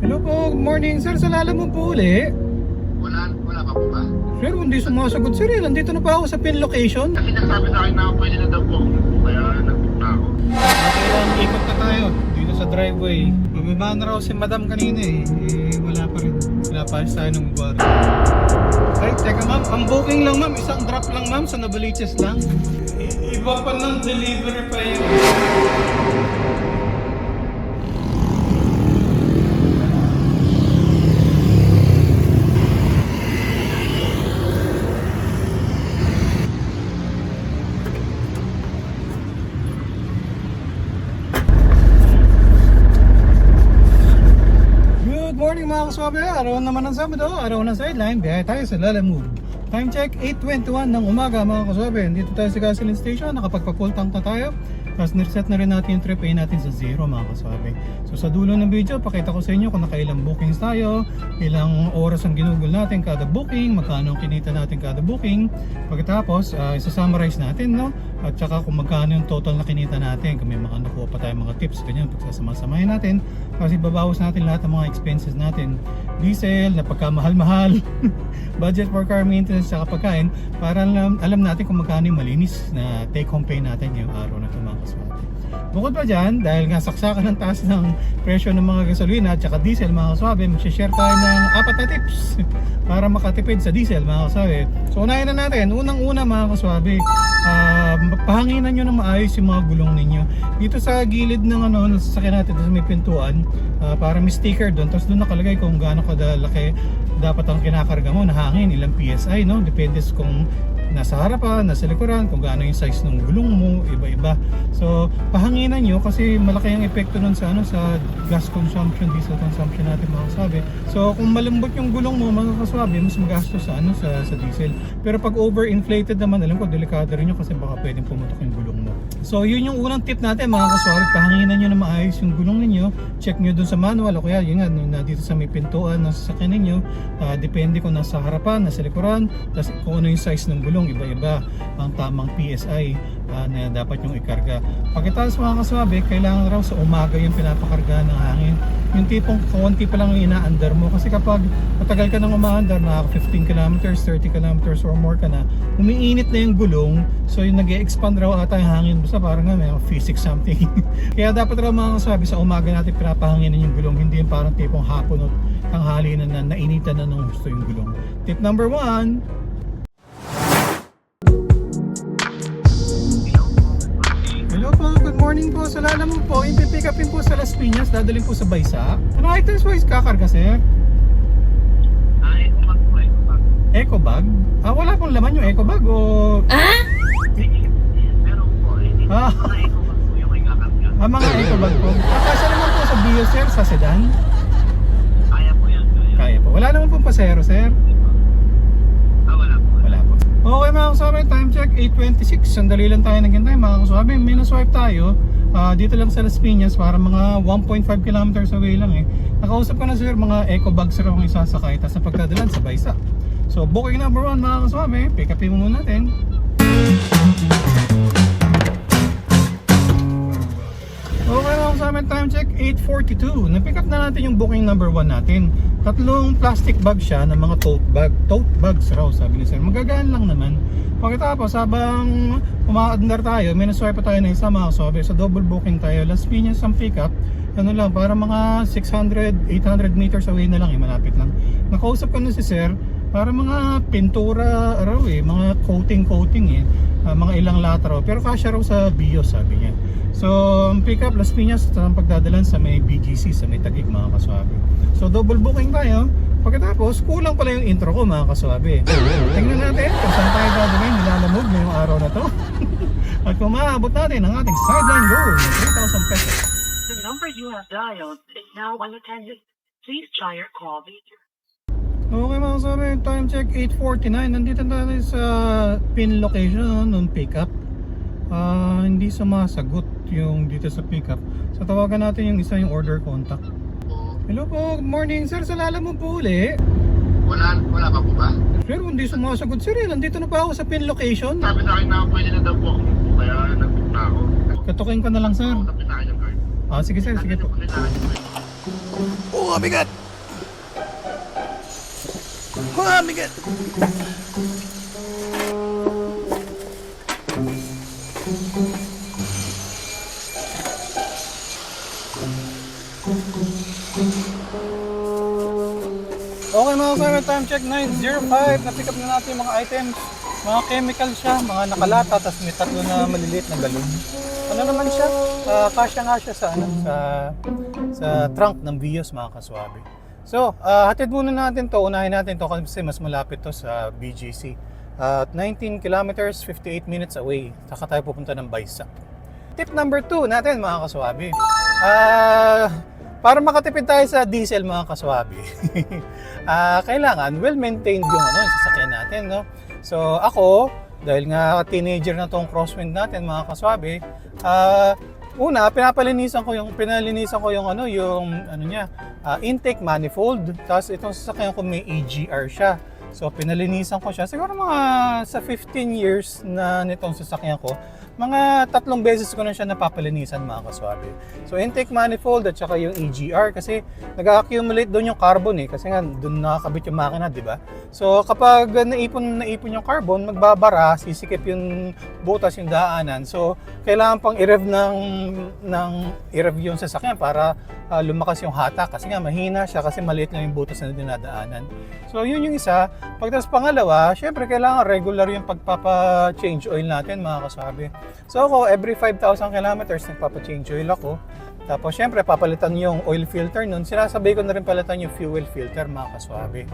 Hello po, good morning sir. Sa Lalamove po uli. Wala pa po ba? Sir, hindi sumasagot sir. Nandito na pa ako sa pin location. Kasi nagsabi sa akin na pwede na daw po ako po, kaya nag-book na ako. Kailangan ikot na tayo dito sa driveway. Bumaba na raw si madam kanina wala pa rin. Pinapalis tayo ng bar. Ay, teka ma'am. Ang booking lang ma'am. Isang drop lang ma'am sa Navaliches lang. Iba pa ng delivery pa yun. Good morning mga kaswabe, araw naman ng Sabado, araw ng sideline, biyahe tayo sa Lalamove. Time check, 8:21 ng umaga mga kaswabe. Dito tayo sa gasoline station, nakapagpa-full tank na tayo. Tapos nireset na rin natin yung trip pay natin sa zero mga kaswabe. So sa dulo ng video, pakita ko sa inyo kung nakailang bookings tayo, ilang oras ang ginugol natin kada booking, magkano ang kinita natin kada booking. Pagkatapos, isa-summarize natin, no? At saka kung magkano yung total na kinita natin, kung may mga nakuha pa tayong mga tips, ganyan, pagsasama-samahin natin. Kasi babawas natin lahat ng mga expenses natin. Diesel, na pagkamahal-mahal, budget for car maintenance, saka pagkain, para alam natin kung magkano yung malinis na take-home pay natin yung araw na ito mga kaswabe. Bukod pa dyan, dahil nga saksakan ng taas ng presyo ng mga gasolina at saka diesel mga kaswabe, mag-share tayo ng 4 na tips para makatipid sa diesel mga kaswabe. So unahin na natin, unang-una mga kaswabe, pahanginan nyo ng maayos yung mga gulong ninyo. Dito sa gilid ng sasakyan natin, sa may pintuan, para may sticker doon, tapos doon nakalagay kung gaano kadalaki dapat ang kinakarga mo na hangin, ilang PSI, no? Depende kung nasa harapan, nasa likuran, kung gaano yung size ng gulong mo, iba-iba. So, pahanginan nyo kasi malaki ang epekto nun sa sa gas consumption, diesel consumption natin mga kaswabe. So, kung malambot yung gulong mo mga kaswabe, mas magastos sa diesel. Pero pag overinflated naman, alam ko delikado rin yun kasi baka pwedeng pumutok yung gulong mo. So, yun yung unang tip natin mga kaswabe, pahanginan nyo na maayos yung gulong ninyo. Check nyo dun sa manual o kaya yun nga, dito sa may pintuan, nasa sasakyan ninyo, depende kung nasa harapan, nasa likuran, tapos kung ano yung size ng gulong, iba-iba ang tamang PSI na dapat yung ikarga. Pagkatapos mga kaswabe, kailangan raw sa umaga yung pinapakarga ng hangin. Yung tipong konti pa lang yung ina-under mo kasi kapag matagal ka nang umaandar na 15 kilometers, 30 kilometers or more ka na, umiinit na yung gulong, so yung nag-e-expand raw ata yung hangin, basta parang may physics something. Kaya dapat raw mga kaswabe, sa umaga natin pinapahanginan yung gulong, hindi yung parang tipong hapon o tanghali na nainitan na ng gusto yung gulong. Tip number 1, hello po, good morning po. Sa Lalamove po, ipipick upin po sa Las Piñas, dadalhin po sa Baysa. Ano items wise kakarga sir? Eco bag po, eco bag. Eco bag? Wala pong laman yung eco bag o... Meron po, Ah. Mga eco bag po yung ikakarga. Mga eco bag po. Kasya naman po sa Bio sir, sa sedan? Kaya po yan. Kaya po. Wala naman pong pasero sir? Wala po. Wala po. Okay mga kaswabe, time check 8:26. Sandali lang tayo naghintay mga kaswabe. May na-swipe tayo dito lang sa Las Piñas para mga 1.5 kilometers away lang Nakausap ko na sir, mga eco bags raw ang isasakay tapos na pagkadalan sa Baysa. So booking number 1 mga kaswabe, pick upin mo muna natin. Okay mga kaswabe, time check 8:42. Na-pick up na natin yung booking number 1 natin. Tatlong plastic bag siya ng mga tote bags raw sabi ni sir. Magagaan lang naman. Pagkatapos habang umaandar tayo, may na-swipe pa tayo na isa mga kaswabe. Sa double booking tayo, Las Piñas ang pick up. Ano lang, para mga 600-800 meters away na lang, malapit lang. Nakausap ko na si sir, para mga pintura raw mga coating mga ilang lata raw. Pero kasya raw sa Bio sabi niya. So, ang pick up Las Piñas ang pagdadalan sa may BGC, sa may Taguig mga kaswabe. So, double booking tayo. Pagkatapos, kulang pala yung intro ko mga kaswabe. Tingnan natin kung saan tayo gagawin, nilalamove ngayong araw na to. At kung maaabot natin ang ating sideline goal ng 3,000 pesos. The number you have dialed is now unattended. Please try your call later. Okay mga kaswabe, time check 8:49. Nandito tayo sa pin location ng pickup. Hindi sumasagot yung dito sa pickup. So tawagan natin yung isa, yung order contact. Hello po, good morning sir. Sa Lalamove po uli. Wala pa po ba? Sir, hindi sumasagot sir. Nandito na pa ako sa pin location. Sabi sa akin na pwede na daw po ako po, kaya nag-book na ako. Katukin ko na lang sir. Tapos sa akin yung card. Sige sir, sige po. Nandito po sa akin yung card. Oh, bigat! Oh, bigat! Okay mga kasama, time check 9:05. Na-pick up na natin yung mga items. Mga chemical siya, mga nakalata, tapos may tatlo na maliliit na galon. Ano naman siya? Kasya nga siya sa, sa trunk ng Vios mga kaswabe. So, hatid muna natin to, unahin natin to kasi mas malapit to sa BGC. 19 kilometers, 58 minutes away. Saka tayo pupunta ng Baisa. Tip number 2 natin mga kaswabe. Para makatipid tayo sa diesel mga kaswabe, kailangan well-maintained yung sasakyan natin, no? So ako, dahil nga teenager na tong crosswind natin mga kaswabe, una pinalinisan ko yung intake manifold. Tapos itong sasakyan ko may EGR siya. So pinalinisan ko siya. Siguro mga sa 15 years na nitong sasakyan ko, mga 3 beses ko na siya napapalinisan mga kaswabe. So intake manifold at saka yung EGR kasi nag-accumulate doon yung carbon kasi nga doon nakakabit yung makina, di ba? So kapag naipon yung carbon, magbabara, sisikip yung butas yung daanan. So kailangan pang i-rev yung sasakyan para lumakas yung hatak kasi nga mahina siya kasi maliit lang yung butas na dinadaanan. So yun yung isa. Pagtas pangalawa, syempre kailangan regular yung pagpapa-change oil natin mga kaswabe. So ako, every 5,000 kilometers nagpapa-change oil ako. Tapos syempre papalitan yung oil filter nun. Sinasabay ko na rin palitan yung fuel filter mga kaswabe.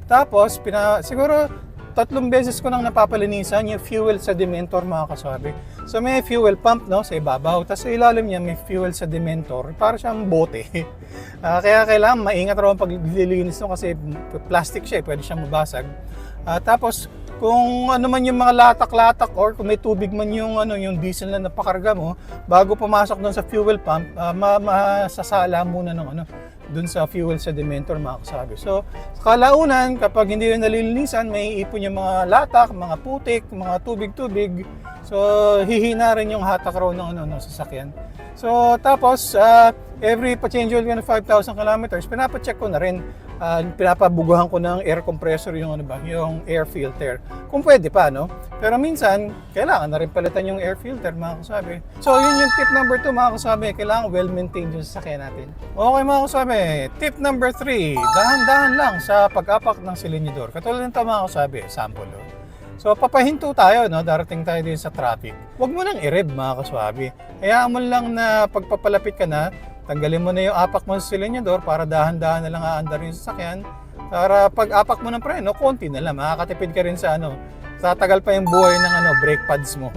Tapos siguro 3 beses ko nang napapalinisan yung fuel sedimentor mga kaswabe. So may fuel pump sa ibabaw. Tapos sa ilalim niya may fuel sedimentor. Para siyang bote. Kaya kailangan maingat raw pag lilinis kasi plastic siya, pwede siyang mabasag. Tapos kung ano man yung mga latak-latak or kung may tubig man yung diesel na napakarga mo, bago pumasok doon sa fuel pump, masasala muna ng doon sa fuel sedimentor mga kasabi. So, sa kalaunan, kapag hindi yun nalilinisan, may ipon yung mga latak, mga putik, mga tubig-tubig. So, hihina rin yung hatak raw ng sasakyan. So, tapos, every pa-change oil ko ng 5,000 kilometers, pinapacheck ko na rin. Pinapabuguhan ko ng air compressor yung yung air filter. Kung pwede pa, no? Pero minsan, kailangan na rin palitan yung air filter, mga kasabi. So, yun yung tip number 2, mga kasabi. Kailangan well-maintained yung sasakyan natin. Okay, mga kasabi. Tip number 3, dahan-dahan lang sa pag-apak ng silindidor. Katulad nito, mga kasabi, sample. So, papahinto tayo, no? Darating tayo din sa traffic. Huwag mo nang i-rev, mga kaswabe. Hayaan mo lang na pagpapalapit ka na, tanggalin mo na yung apak mo sa silindidor para dahan-dahan na lang aandar yung sasakyan. Para pag apak mo ng preno, konti na lang. Makakatipid ka rin sa tatagal pa yung buhay ng brake pads mo.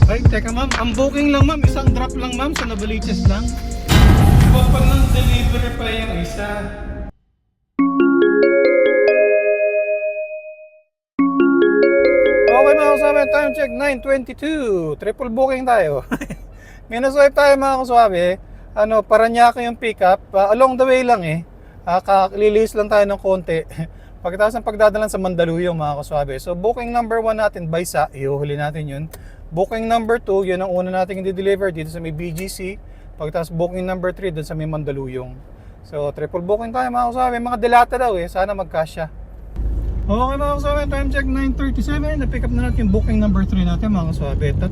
Ay, teka ma'am, ang booking lang ma'am, isang drop lang ma'am, sa Novaliches lang. Iba pa ng delivery pa yung isa. Okay mga kaswabe, time check 9:22. Triple booking tayo. Minuswipe tayo mga kaswabe. Paranaque yung pickup. Along the way lang lilis lang tayo ng konti. Pagkatapos ng pagdadalan sa Mandaluyong mga kaswabe. So booking number 1 natin, Baisa, ihuhuli natin yun. Booking number 2, yun ang una natin i-deliver dito sa may BGC. Pagkatapos booking number 3 dun sa may Mandaluyong. So triple booking tayo mga kaswabe. Mga delata daw sana magkasya. Okay mga kaswabe, time check 9:37. Na-pick up na natin yung booking number 3 natin mga kaswabe. 3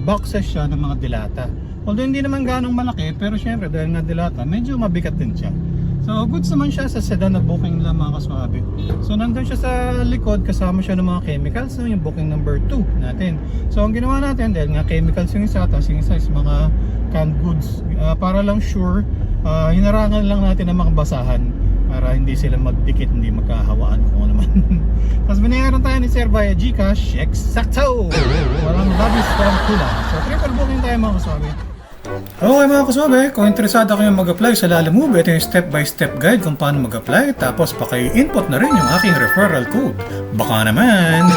boxes siya ng mga dilata. Although hindi naman ganong malaki, pero syempre dahil nga dilata, medyo mabigat din siya. So goods naman siya sa sedan na booking lang mga kaswabe. So nandun siya sa likod, kasama siya ng mga chemicals, yung booking number 2 natin. So ang ginawa natin, dahil nga chemicals yung isa, tapos yung isa is mga canned goods. Para lang sure, hinarangan lang natin ang mga basahan para hindi sila magdikit, hindi magkahawaan kung ano man. Tapos binayaran tayo ni Sir via Gcash, eksakto! Walang labis from kulang. So triple booking tayo mga kaswabe. Okay mga kaswabe, kung interesado kayo mag-apply sa Lalamove, ito yung step-by-step guide kung paano mag-apply. Tapos paki-input na rin yung aking referral code. Baka naman!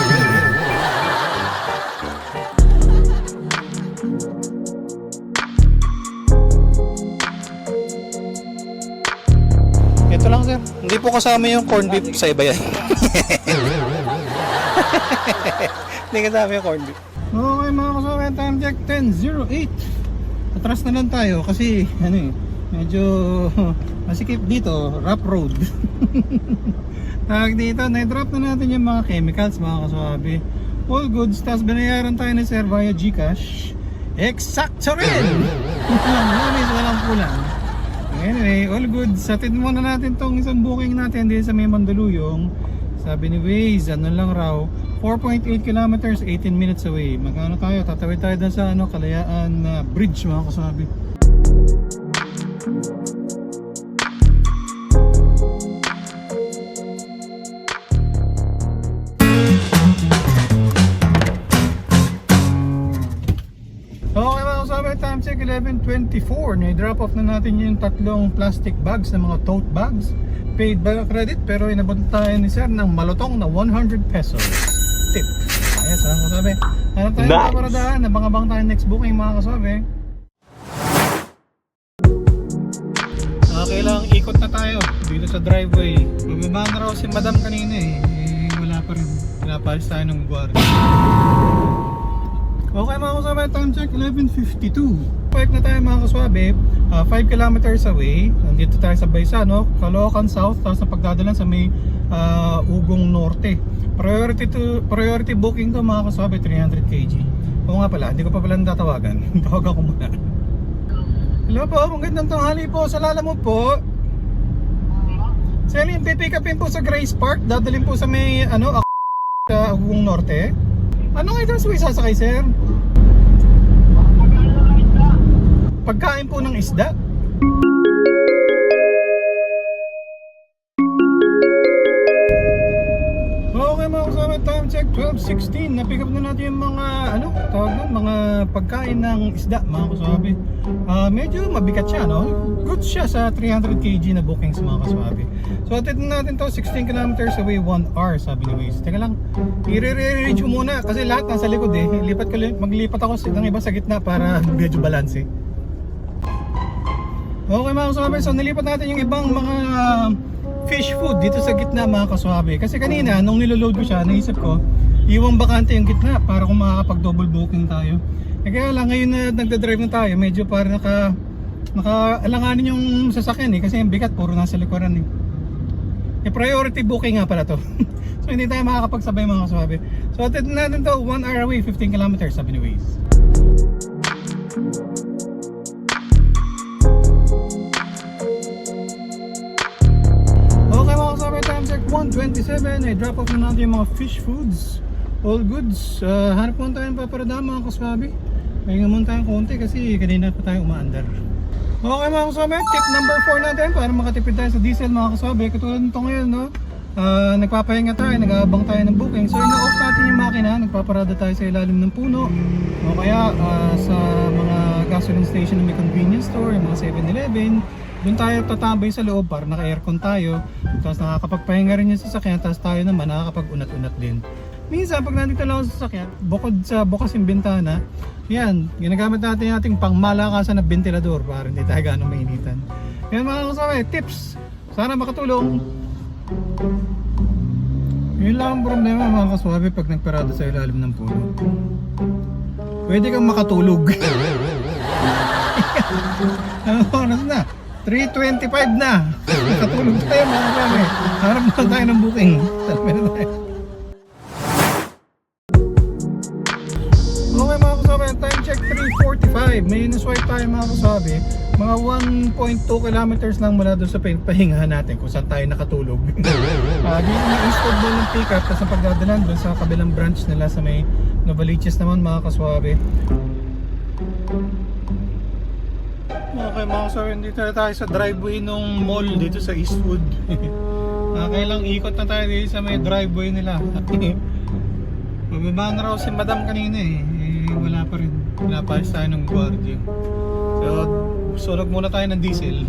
Ito lang sir, hindi po kasama yung corned beef, sa iba yan. Hindi kasama yung corned beef. Okay mga kasama, time check 10:08. Atras na lang tayo kasi medyo masikip dito, rough road. Tag dito, na-drop na natin yung mga chemicals mga kaswabe. All goods, tapos binayaran tayo ni Sir via Gcash. Eksakto rin! Walang kulang. Anyway, all goods. Satid muna natin tong isang booking natin dito sa may Mandaluyong. Sabi ni Waze, ano lang raw, 4.8 kilometers, 18 minutes away. Magkano tayo? Tatawid tayo dun sa Kalayaan Bridge mga kasabi. Okay mga kasabi, time check 11:24. Na-drop off na natin yung tatlong plastic bags na mga tote bags. Paid by credit pero inabot tayo ni Sir ng malutong na 100 pesos tip. Ayos ha kasabi. Hanap tayo ng paparadahan, nabang-abang tayo next booking mga kasabi. Okay lang, ikot na tayo dito sa driveway. Bumaba na raw si Madam kanina wala pa rin. Pinapalis tayo ng guardia. Okay mga kaswabe, time check 11:52. Park na tayo mga kaswabe, 5 kilometers away. Nandito tayo sa Baysano, Caloocan South, tapos na pagdadalan sa may Ugong Norte. Priority booking to mga kaswabe, 300 kg. Oo nga pala, hindi ko pa pala natatawagan. Tawagan ko muna. Hello po, magandang tanghali po. Sa Lalamove po. Sir, yung pipick upin po sa Grace Park, dadalhin po sa may sa Ugong Norte. Ano nga ito sasakay, sir? Pagkain po ng isda. Okay mga kasama, time check 12:16. Na-pick up na natin yung mga mga pagkain ng isda mga kaswabe. Medyo mabigat siya, no? Good siya sa 300 kg na bookings mga kaswabe. So atid na natin to, 16 kilometers away, 1 hour sabi ni Waze. Teka lang, i-re-reach ko muna kasi lahat nasa likod maglipat ako ng iba sa gitna para medyo balance Okay mga kaswabe, so nilipat natin yung ibang mga fish food dito sa gitna mga kaswabe. Kasi kanina nung niloload ko siya, naisip ko iwang bakante yung gitna para kung makakapag double booking tayo. Kaya lang ngayon na nagda-drive na tayo, medyo para nakaalanganin yung sasakyan kasi yung bigat puro nasa likuran priority booking nga pala to. So hindi tayo makakapagsabay mga kaswabe. So atid natin to, 1 hour away, 15 kilometers sabi ni Waze. Okay mga kaswabe, time check 1:27. I-drop off na natin yung mga fish foods. All goods. Hanap muna tayo ng paparadahan mga kaswabe. Pahinga muna tayong konti kasi kanina pa tayo umaandar. Okay mga kaswabe, tip number 4 natin para makatipid tayo sa diesel mga kaswabe. Katulad nito ngayon, no? Nagpapahinga tayo, nag-aabang tayo ng booking. So ina-off natin yung makina, nagpaparada tayo sa ilalim ng puno o kaya sa mga gasoline station na may convenience store, yung mga 7-Eleven. Doon tayo tatambay sa loob para naka-aircon tayo. Tapos nakakapagpahinga rin yung sasakyan, tapos tayo naman nakakapag-unat-unat din. Minsan pag nandito lang sa sasakyan, bukod sa bukas yung bintana, yan, ginagamit natin yung ating pangmalakasan na ventilador para hindi tayo gano'ng mainitan. Yan mga kasama, tips, sana makatulong. Yun lang ang problema mga kaswabe pag nagparada sa ilalim ng puno. Pwede kang makatulog. Ano oras na? 3:25 na. Nakatulog tayo mga kaswabe. Harap na tayo ng booking. Salve na tayo. Okay mga kasabi, time check 3:45. May naswipe tayo mga kasabi. Mga 1.2 kilometers lang mula doon sa pahingahan natin kung saan tayo nakatulog. Dito na-install doon ng pick-up tapos ang pagdadalan doon sa kabilang branch nila sa may Novaliches naman mga kaswabe. Okay mga kasabi, dito na tayo sa driveway ng mall dito sa Eastwood. Kailang ikot na tayo dito sa may driveway nila. Mababa na raw si Madam kanina wala pa rin. Pinapalis tayo ng guardia. So, sunog muna tayo ng diesel.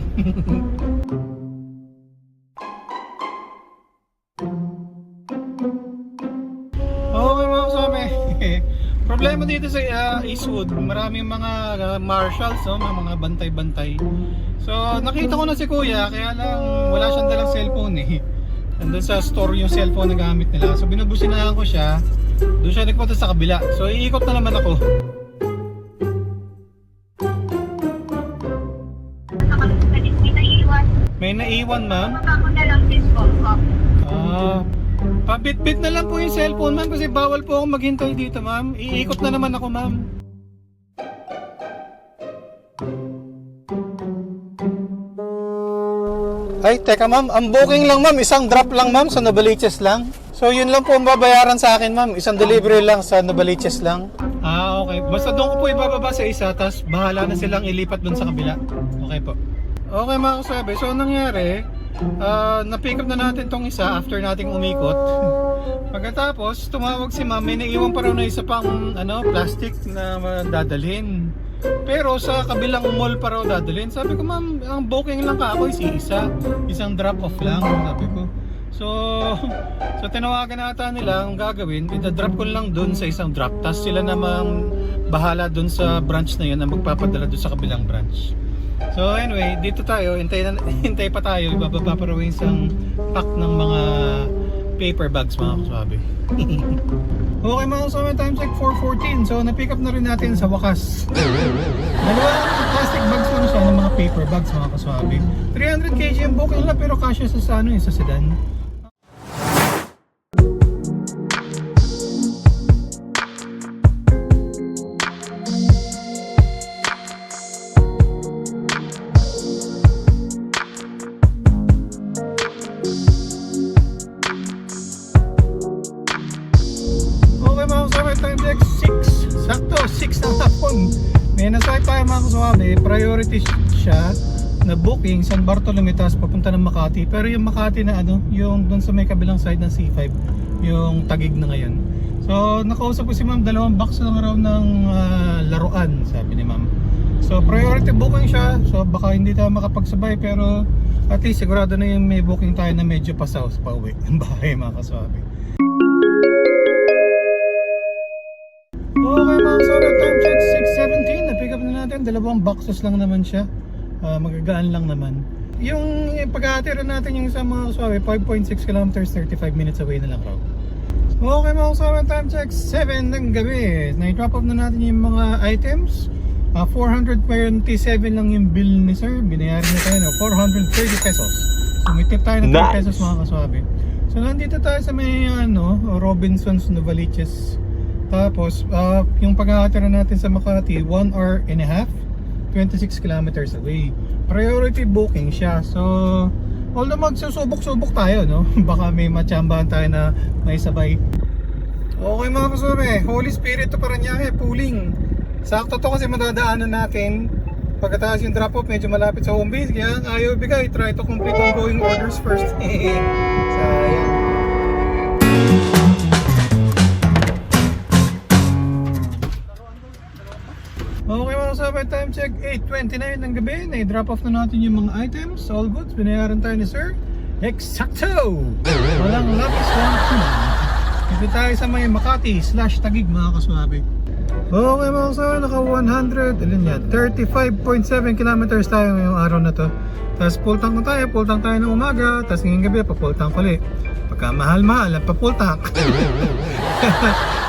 Okay mga kasama. Problema dito sa Eastwood, maraming mga marshals, mga bantay-bantay. So, nakita ko na si Kuya, kaya lang wala siyang dalang cellphone Nandun sa store yung cellphone na gamit nila. So, binubusinahan ko siya. Doon siya nagpunta sa kabila. So iikot na naman ako. May naiwan, ma'am. Pabit-bit na lang po yung cellphone, ma'am, kasi bawal po akong maghintay dito, ma'am. Iikot na naman ako, ma'am. Ay, teka ma'am, ang booking lang ma'am, isang drop lang ma'am sa Novaliches lang. So yun lang po ang babayaran sa akin ma'am, isang delivery lang sa Novaliches lang. Ah, okay. Basta doon ko po ibababa sa isa, tapos bahala na silang ilipat doon sa kabila. Okay po. Okay mga kasabi, so anong nangyari, na-pick up na natin tong isa after nating umikot. Pagkatapos, tumawag si ma'am, may naiwan pa raw na isa pang plastic na dadalhin. Pero sa kabilang mall pa raw dadalhin. Sabi ko, ma'am, ang booking lang ka ako is isang drop off lang, sabi ko. So tinawagan nata nila ang gagawin, ida-drop ko lang dun sa isang drop, tapos sila namang bahala dun sa branch na yun na magpapadala dun sa kabilang branch. So anyway, dito tayo, hintay pa tayo, ibababa pa raw yung isang pack ng mga paper bags mga kasabi. Okay mga kasabi, time check 4:14. So na-pick up na rin natin sa wakas. Dalawang plastic bags lang siya ng mga paper bags mga kasabi. 300 kg yung booking lang pero kasya sa sa sedan. Time check 6. Sakto, 6 ng hapon. May nasay tayo mga kasuwabe. Priority siya na booking San Bartolome tapos papunta ng Makati. Pero yung Makati na yung dun sa may kabilang side ng C5, yung Tagig na ngayon. So nakausap ko si ma'am, 2 box lang raw ng laruan, sabi ni ma'am. So priority booking siya. So baka hindi tayo makapagsabay pero at least sigurado na yung may booking tayo na medyo pasaos pa uwi ang bahay mga kasuwabe. Okay mga kasabi, time check 6:17. Na-pick up na natin, 2 boxes lang naman siya. Magagaan lang naman. Yung pag-aatira natin yung isang mga kasabi, 5.6 kilometers, 35 minutes away na lang raw. Okay mga kasabi, time check 7 ng gabi. Na-drop off na natin yung mga items. 427 lang yung bill ni sir. Binayaran na tayo na 430 pesos. So may tip tayo na 3 pesos mga kasabi. So nandito tayo sa may Robinsons Novaliches. Tapos, yung pag-aatira natin sa Makati, 1 hour and a half, 26 kilometers away. Priority booking siya. So, although magsusubok-subok tayo, no? Baka may matsambahan tayo na may sabay. Okay mga kasuri, Holy Spirit to Parañaque, pooling. Sakto to kasi madadaanan natin. Pagkatapos yung drop-off, medyo malapit sa home base. Kaya ayaw bigay, try to complete ongoing orders first. Sayang. Okay mga kasabay, time check 8:29 ng gabi. Na-drop off na natin yung mga items. All goods, binayaran tayo ni sir. Eksakto! Walang lapis lang. Dito tayo sa may Makati/Tagig mga kasabay. Okay mga kasabay, naka 35.7 kilometers tayo ngayong araw na to. Tapos full tank na tayo ng umaga. Tapos ngayong gabi, pa-full tank ulit. Pagka mahal-mahal, pa-full tank.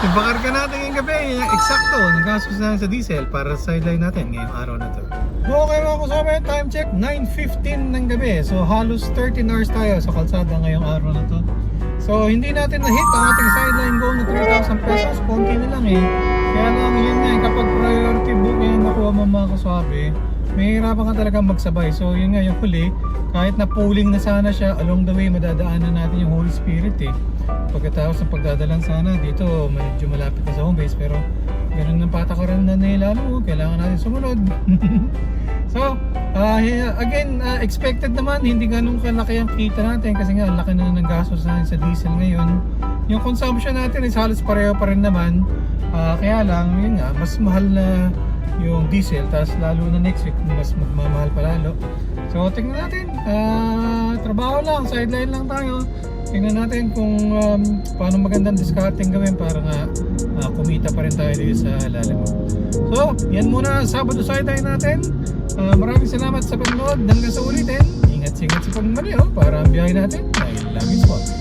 Yung bakarga natin ngayong gabi, eksakto, nagkasos na sa diesel para sa sideline natin ngayong araw na to. Okay mga kasama, time check 9:15 ng gabi. So halos 13 hours tayo sa kalsada ngayong araw na to. So hindi natin na-hit ang ating sideline goal na 3,000 pesos. Konti na lang eh. Kaya lang yun nga, kapag priority booking nakuha mo mga kaswabe, mahirapan ka talaga magsabay. So yun nga yung huli, kahit na pooling na sana siya, along the way madadaanan natin yung Holy Spirit eh. Pagkatapos ng pagdadalan sana dito, medyo malapit na sa home base, pero ganun ng patakaran na nilalo, kailangan natin sumunod. So, again, expected naman, hindi ganun kalaki ang kita natin kasi nga laki na ng gastos natin sa diesel ngayon. Yung consumption natin is halos pareho pa rin naman, kaya lang, yun nga, mas mahal na yung diesel, tapos lalo na next week, mas magmamahal pa lalo. So, tingnan natin, trabaho lang, sideline lang tayo. Tingnan natin kung paano magandang discarding gawin para nga kumita pa rin tayo dito sa lalim. So, yan muna Sabado sideline natin. Maraming salamat sa panonood. Hanggang sa ulitin. Ingat-ingat sa pagmamaneho para ang biyahe natin ay laging spot.